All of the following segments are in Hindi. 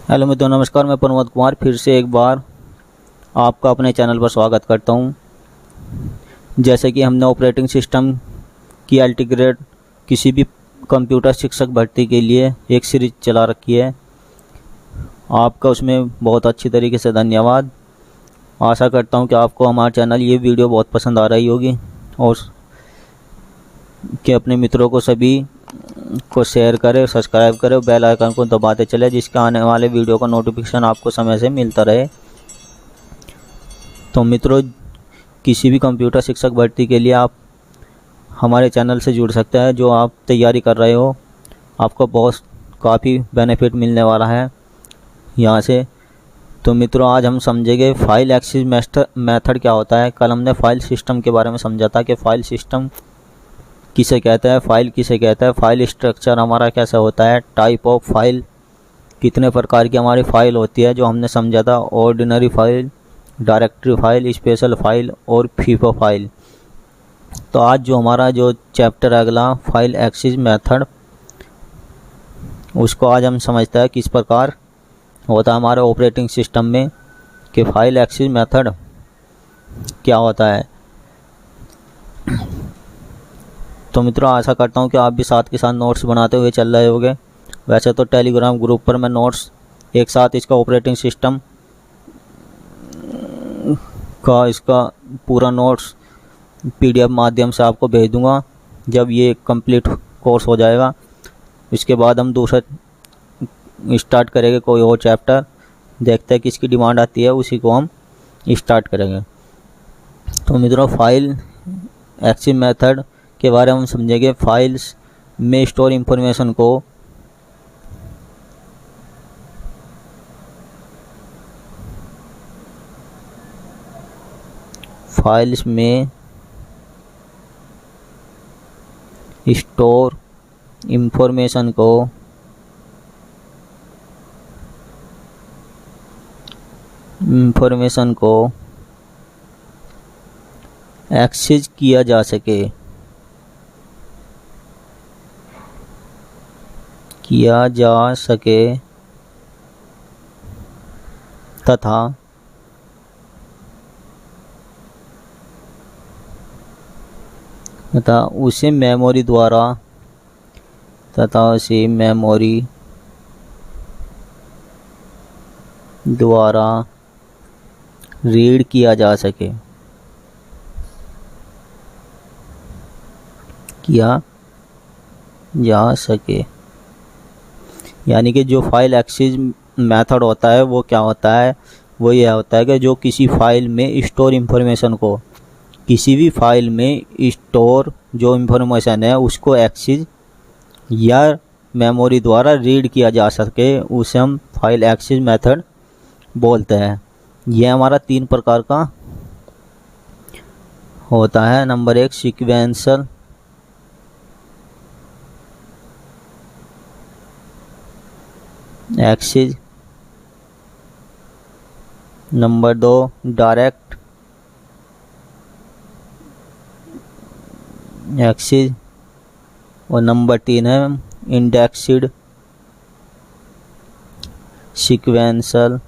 हेलो मित्रों, नमस्कार। मैं प्रमोद कुमार फिर से एक बार आपका अपने चैनल पर स्वागत करता हूं। जैसे कि हमने ऑपरेटिंग सिस्टम की एलटी ग्रेड किसी भी कंप्यूटर शिक्षक भर्ती के लिए एक सीरीज चला रखी है। आपका उसमें बहुत अच्छी तरीके से धन्यवाद। आशा करता हूं कि आपको हमारा चैनल ये वीडियो बहुत पसंद आ रही होगी और कि अपने मित्रों को सभी को शेयर करें, सब्सक्राइब करें, बेल आइकन को दबाते चले, जिसके आने वाले वीडियो का नोटिफिकेशन आपको समय से मिलता रहे। तो मित्रों, किसी भी कंप्यूटर शिक्षक भर्ती के लिए आप हमारे चैनल से जुड़ सकते हैं। जो आप तैयारी कर रहे हो, आपको बहुत काफ़ी बेनिफिट मिलने वाला है यहाँ से। तो मित्रों, आज हम समझेंगे फाइल एक्सेस मेथड क्या होता है। कल हमने फाइल सिस्टम के बारे में समझा था कि फाइल सिस्टम किसे कहता है, फाइल किसे कहता है, फाइल स्ट्रक्चर हमारा कैसा होता है, टाइप ऑफ फाइल, कितने प्रकार की हमारी फाइल होती है जो हमने समझा था, ordinary file, directory file, special file और फीफो फाइल। तो आज जो हमारा जो चैप्टर है अगला, फाइल एक्सेस मेथड, उसको आज हम समझते हैं किस प्रकार होता है हमारे ऑपरेटिंग सिस्टम में कि फाइल एक्सेस मेथड क्या होता है। तो मित्रों, आशा करता हूँ कि आप भी साथ के साथ नोट्स बनाते हुए चल रहे होंगे। वैसे तो टेलीग्राम ग्रुप पर मैं नोट्स एक साथ इसका ऑपरेटिंग सिस्टम का इसका पूरा नोट्स पीडीएफ माध्यम से आपको भेज दूंगा जब ये कंप्लीट कोर्स हो जाएगा। इसके बाद हम दूसरा स्टार्ट करेंगे, कोई और चैप्टर देखते हैं किसकी डिमांड आती है, उसी को हम स्टार्ट करेंगे। तो मित्रों, फाइल एक्सेस मेथड के बारे में हम समझेंगे। फाइल्स में स्टोर इंफॉर्मेशन को फाइल्स में स्टोर इंफॉर्मेशन को एक्सेस किया जा सके तथा उसे मेमोरी द्वारा रीड किया जा सके। यानी कि जो फाइल एक्सेस मेथड होता है वो क्या होता है, वो यह होता है कि जो किसी फाइल में स्टोर इंफॉर्मेशन को, किसी भी फाइल में स्टोर जो इंफॉर्मेशन है उसको एक्सेस या मेमोरी द्वारा रीड किया जा सके, उसे हम फाइल एक्सेस मेथड बोलते हैं। यह हमारा 3 प्रकार का होता है। Number 1 sequential, access. Number 2 direct access और नंबर 3 है इंडेक्स्ड सीक्वेंशियल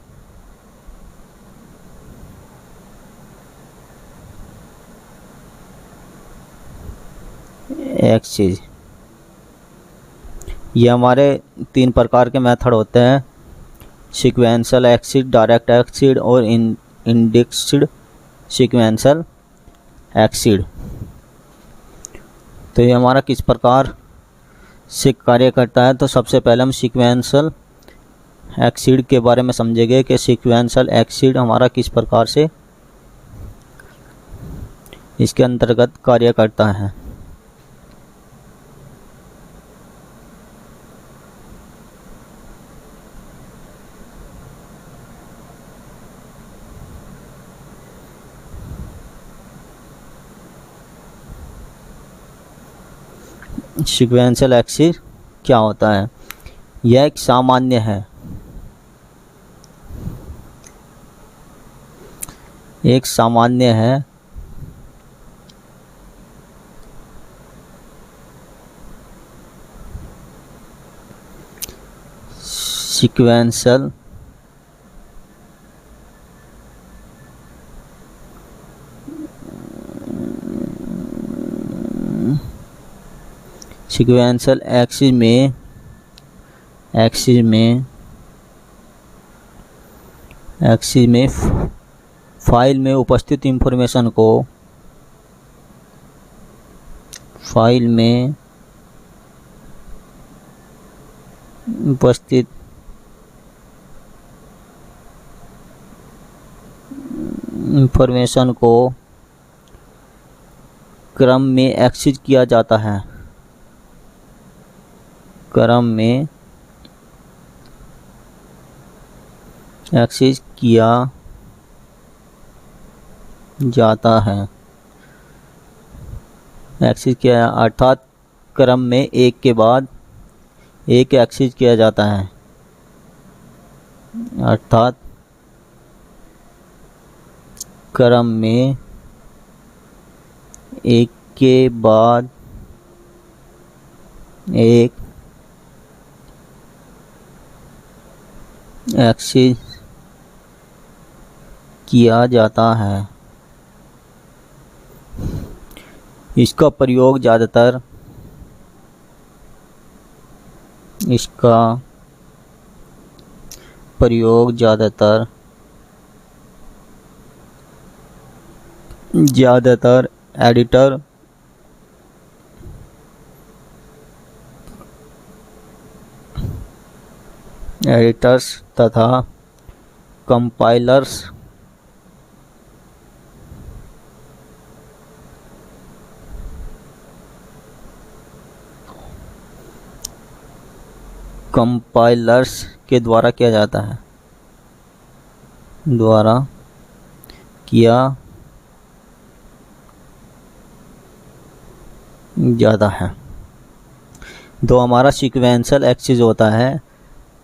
एक्सेस। ये हमारे 3 प्रकार के मेथड होते हैं, सीक्वेंशियल एक्सेस, डायरेक्ट एक्सेस और इंडेक्स्ड सीक्वेंशियल एक्सेस। तो ये हमारा किस प्रकार से कार्य करता है। तो सबसे पहले हम सीक्वेंशियल एक्सेस के बारे में समझेंगे कि सीक्वेंशियल एक्सेस हमारा किस प्रकार से इसके अंतर्गत कार्य करता है। सीक्वेंशियल एक्सेस क्या होता है? यह एक सामान्य है, सीक्वेंशियल सीक्वेंशियल एक्सिस में फाइल में उपस्थित इंफॉर्मेशन को क्रम में एक्सेस किया जाता है। क्रम में एक्सेस किया जाता है। एक्सेस किया अर्थात क्रम में एक के बाद एक एक्सेस किया जाता है। अर्थात क्रम में एक के बाद एक एक्सेस किया जाता है। इसका प्रयोग ज़्यादातर एडिटर्स तथा कंपाइलर्स के द्वारा किया जाता है। तो हमारा सीक्वेंशियल एक्सेस होता है,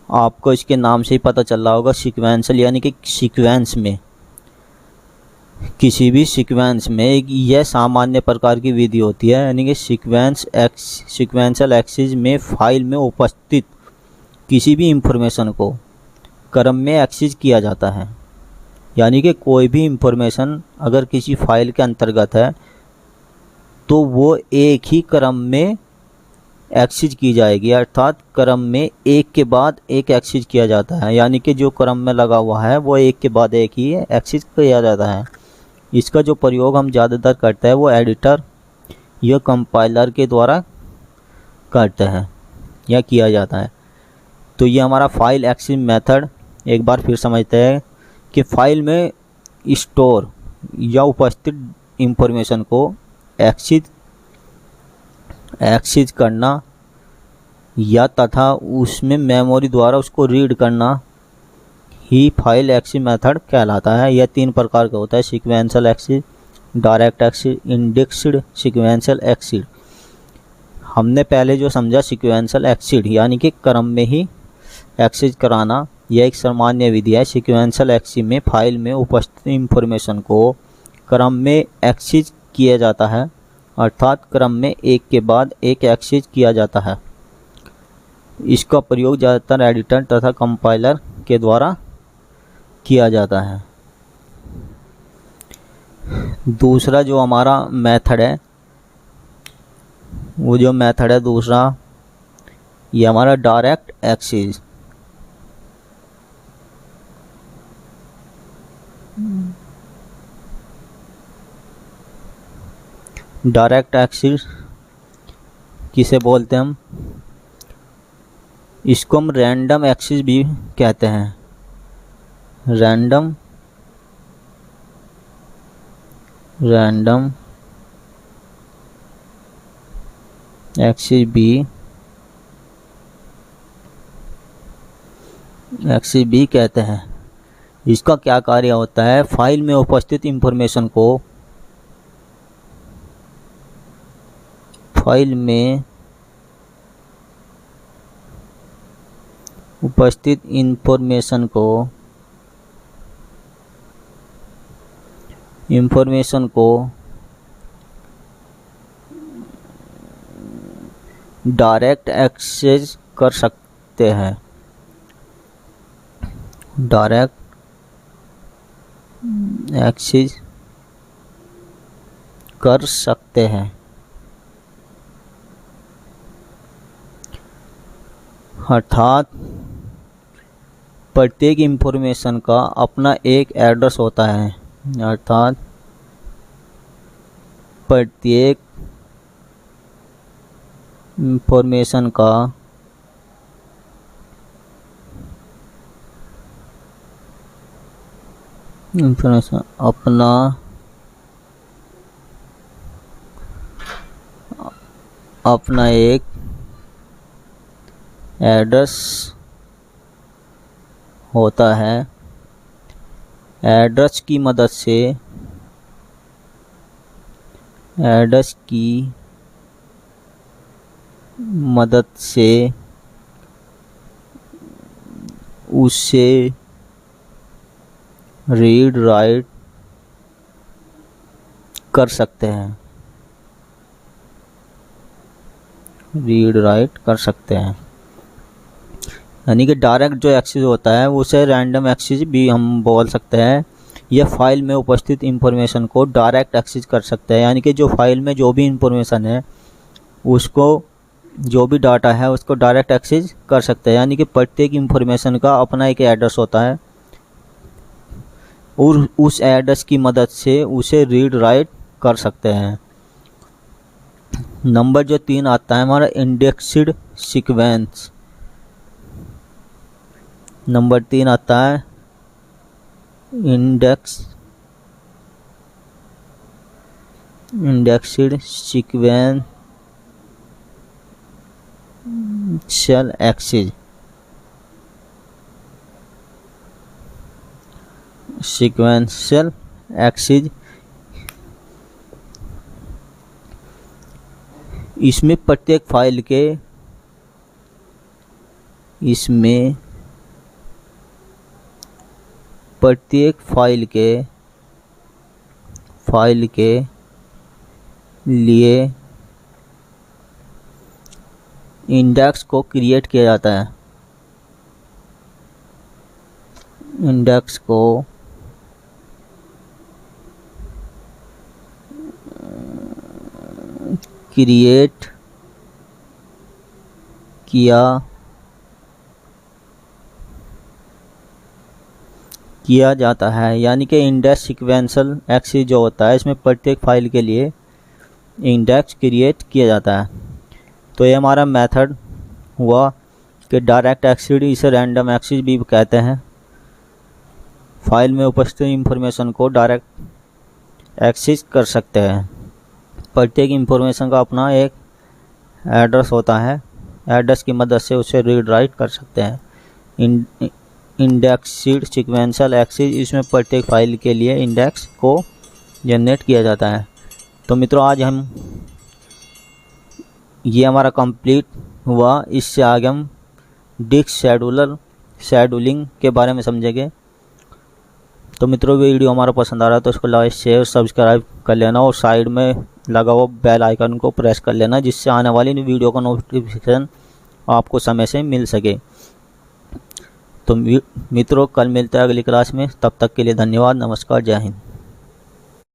आपको इसके नाम से ही पता चल रहा होगा। सीक्वेंशियल यानी कि सीक्वेंस में, किसी भी सीक्वेंस में यह सामान्य प्रकार की विधि होती है। यानी कि सीक्वेंशियल एक्सेस में फाइल में उपस्थित किसी भी इंफॉर्मेशन को क्रम में एक्सेस किया जाता है। यानी कि कोई भी इंफॉर्मेशन अगर किसी फाइल के अंतर्गत है तो वो एक ही क्रम में एक्सेस की जाएगी। अर्थात क्रम में एक के बाद एक एक्सेस किया जाता है। यानी कि जो क्रम में लगा हुआ है वो एक के बाद एक ही एक्सेस किया जाता है। इसका जो प्रयोग हम ज़्यादातर करते हैं वो एडिटर या कंपाइलर के द्वारा करते हैं या किया जाता है। तो ये हमारा फाइल एक्सेस मेथड एक बार फिर समझते हैं कि फाइल में स्टोर या उपस्थित इंफॉर्मेशन को एक्सेस करना या तथा उसमें मेमोरी द्वारा उसको रीड करना ही फाइल एक्सेस मेथड कहलाता है। यह 3 प्रकार का होता है: sequential access, direct access, indexed sequential access. हमने पहले जो समझा सीक्वेंशियल एक्सेस यानी कि क्रम में ही एक्सेस कराना, यह एक सामान्य विधि है। सीक्वेंशियल एक्सेस में फाइल में उपस्थित इंफॉर्मेशन को क्रम में एक्सेस किया जाता है। अर्थात क्रम में एक के बाद एक एक्सेस किया जाता है। इसका प्रयोग ज़्यादातर एडिटर तथा कंपाइलर के द्वारा किया जाता है। दूसरा जो हमारा मेथड है, वो जो मेथड है दूसरा, ये हमारा डायरेक्ट एक्सेस। डायरेक्ट एक्सेस किसे बोलते हैं हम? इसको हम रैंडम एक्सेस भी कहते हैं। रैंडम एक्सेस भी कहते हैं। इसका क्या कार्य होता है? फाइल में उपस्थित इंफॉर्मेशन को डायरेक्ट एक्सेस कर सकते हैं। डायरेक्ट एक्सेस कर सकते हैं। अर्थात प्रत्येक इंफॉर्मेशन का अपना एक एड्रेस होता है। अर्थात प्रत्येक इंफॉर्मेशन का अपना एक एड्रेस होता है। एड्रेस की मदद से उसे रीड राइट कर सकते हैं। यानी कि डायरेक्ट जो एक्सेस होता है उसे रैंडम एक्सेस भी हम बोल सकते हैं। यह फाइल में उपस्थित इंफॉर्मेशन को डायरेक्ट एक्सेस कर सकते हैं। यानी कि जो फाइल में जो भी इंफॉर्मेशन है उसको, जो भी डाटा है उसको डायरेक्ट एक्सेस कर सकते हैं। यानी कि प्रत्येक इंफॉर्मेशन का अपना एक एड्रेस होता है और उस एड्रेस की मदद से उसे रीड राइट कर सकते हैं। नंबर जो 3 आता है हमारा इंडेक्स्ड सीक्वेंस। नंबर 3 आता है इंडेक्स्ड सीक्वेंशियल एक्सेस। इसमें प्रत्येक फाइल के लिए इंडेक्स को क्रिएट किया जाता है। इंडेक्स को क्रिएट किया जाता है। यानी कि इंडेक्स सीक्वेंशियल एक्सेस जो होता है इसमें प्रत्येक फाइल के लिए इंडेक्स क्रिएट किया जाता है। तो ये हमारा मेथड हुआ कि डायरेक्ट एक्सेस, इसे रैंडम एक्सेस भी कहते हैं। फाइल में उपस्थित इंफॉर्मेशन को डायरेक्ट एक्सेस कर सकते हैं। प्रत्येक इंफॉर्मेशन का अपना एक एड्रेस होता है। एड्रेस की मदद से उसे रीड राइट कर सकते हैं। इंडेक्स्ड सीक्वेंशियल एक्सेस, इसमें प्रत्येक फाइल के लिए इंडेक्स को जनरेट किया जाता है। तो मित्रों आज ये हमारा कंप्लीट हुआ। इससे आगे हम डिस्क शेड्यूलिंग के बारे में समझेंगे। तो मित्रों वीडियो हमारा पसंद आ रहा है तो उसको लाइक शेयर सब्सक्राइब कर लेना और साइड में लगा हुआ बेल आइकन को प्रेस कर लेना, जिससे आने वाली वीडियो का नोटिफिकेशन आपको समय से मिल सके। तो मित्रों कल मिलते हैं अगली क्लास में। तब तक के लिए धन्यवाद। नमस्कार। जय हिंद।